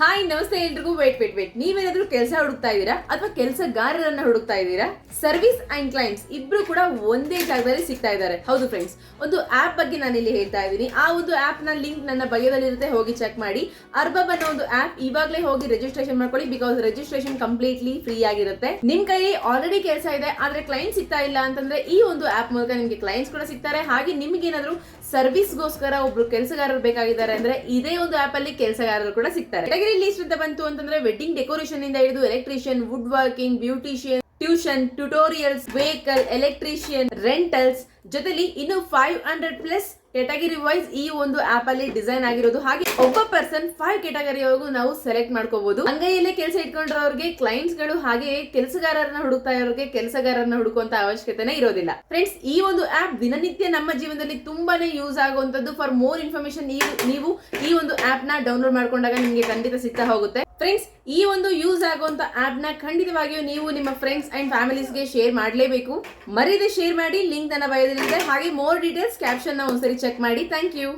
Hi ನಮಸ್ತೆ ಎಲ್ರಿಗೂ wait ನೀವೇನಾದ್ರೂ ಕೆಲಸ ಹುಡುಕ್ತಾ ಇದ್ದೀರಾ ಅಥವಾ ಕೆಲಸಗಾರರನ್ನ ಹುಡುಕ್ತಾ ಇದ್ದೀರಾ? ಸರ್ವಿಸ್ ಅಂಡ್ ಕ್ಲೈಂಟ್ಸ್ ಇಬ್ರು ಕೂಡ ಒಂದೇ ಜಾಗದಲ್ಲಿ ಸಿಗ್ತಾ ಇದ್ದಾರೆ. ಹೌದು ಫ್ರೆಂಡ್ಸ್, ಒಂದು ಆಪ್ ಬಗ್ಗೆ ನಾನು ಇಲ್ಲಿ ಹೇಳ್ತಾ ಇದ್ದೀನಿ. ಆ ಒಂದು ಆಪ್ ನ ಲಿಂಕ್ ನನ್ನ ಬಯೋದಲ್ಲಿರುತ್ತೆ, ಹೋಗಿ ಚೆಕ್ ಮಾಡಿ. ಅರ್ಬಬ್ ಅನ್ನೋ ಒಂದು ಆಪ್ ಇವಾಗಲೇ ಹೋಗಿ ರಿಜಿಸ್ಟ್ರೇಷನ್ ಮಾಡ್ಕೊಳ್ಳಿ, ಬಿಕಾಸ್ ರಿಜಿಸ್ಟ್ರೇಷನ್ ಕಂಪ್ಲೀಟ್ಲಿ ಫ್ರೀ ಆಗಿರುತ್ತೆ. ನಿಮ್ ಕೈಲಿ ಆಲ್ರೆಡಿ ಕೆಲಸ ಇದೆ ಆದ್ರೆ ಕ್ಲೈಂಟ್ ಸಿಗ್ತಾ ಇಲ್ಲ ಅಂತಂದ್ರೆ ಈ ಒಂದು ಆಪ್ ಮೂಲಕ ನಿಮ್ಗೆ ಕ್ಲೈಂಟ್ಸ್ ಕೂಡ ಸಿಗ್ತಾರೆ. ಹಾಗೆ ನಿಮ್ಗೆ ಏನಾದ್ರು ಸರ್ವಿಸ್ಗೋಸ್ಕರ ಒಬ್ರು ಕೆಲಸಗಾರರು ಬೇಕಾಗಿದ್ದಾರೆ ಅಂದ್ರೆ ಇದೇ ಒಂದು ಆಪ್ ಅಲ್ಲಿ ಕೆಲಸಗಾರರು ಕೂಡ ಸಿಗ್ತಾರೆ. ಲಿಸ್ಟ್ ಅಂತ ಬಂತು ಅಂತಂದ್ರೆ ವೆಡ್ಡಿಂಗ್ ಡೆಕೋರೇಷನ್ ಇಂದ ಹಿಡಿದು electrician, wood working, beautician, tuition, tutorials, vehicle, electrician, rentals ಜೊತೆಲಿ ಇನ್ನು 500+ ಕ್ಯಾಟಗರಿ ವೈಸ್ ಈ ಒಂದು ಆಪ್ ಅಲ್ಲಿ ಡಿಸೈನ್ ಆಗಿರೋದು. ಹಾಗೆ ಒಬ್ಬ ಪರ್ಸನ್ 5 ಕ್ಯಾಟಗರಿವರೆಗೂ ನಾವು ಸೆಲೆಕ್ಟ್ ಮಾಡ್ಕೋಬಹುದು. ಅಂಗೈಯಲ್ಲೇ ಕೆಲಸ ಇಟ್ಕೊಂಡಿರೋರಿಗೆ ಕ್ಲೈಂಟ್ಸ್ ಗಳು, ಹಾಗೆ ಕೆಲಸಗಾರರನ್ನ ಹುಡುಕ್ತಾ ಇರೋರಿಗೆ ಕೆಲಸಗಾರರನ್ನ ಹುಡುಕುವಂತ ಅವಶ್ಯಕತೆನೇ ಇರೋದಿಲ್ಲ. ಫ್ರೆಂಡ್ಸ್, ಈ ಒಂದು ಆಪ್ ದಿನನಿತ್ಯ ನಮ್ಮ ಜೀವನದಲ್ಲಿ ತುಂಬಾನೇ ಯೂಸ್ ಆಗುವಂತದ್ದು. ಫಾರ್ ಮೋರ್ ಇನ್ಫಾರ್ಮೇಶನ್ ನೀವು ಈ ಒಂದು ಆಪ್ ನ ಡೌನ್ಲೋಡ್ ಮಾಡ್ಕೊಂಡಾಗ ನಿಮಗೆ ಖಂಡಿತ ಸಿಗ್ತಾ ಹೋಗುತ್ತೆ. ಫ್ರೆಂಡ್ಸ್, ಈ ಒಂದು ಯೂಸ್ ಆಗುವಂತ ಆಪ್ ನ ಖಂಡಿತವಾಗಿಯೂ ನೀವು ನಿಮ್ಮ ಫ್ರೆಂಡ್ಸ್ ಅಂಡ್ ಫ್ಯಾಮಿಲೀಸ್ಗೆ ಶೇರ್ ಮಾಡಲೇಬೇಕು. ಮರೀದೆ ಶೇರ್ ಮಾಡಿ, ಲಿಂಕ್ ನನ್ನ ಬಯೋದಲ್ಲಿದೆ. ಹಾಗೆ ಮೋರ್ ಡೀಟೇಲ್ಸ್ ಕ್ಯಾಪ್ಷನ್ ನ ಒಂದ್ಸರಿ ಚೆಕ್ ಮಾಡಿ. Thank you.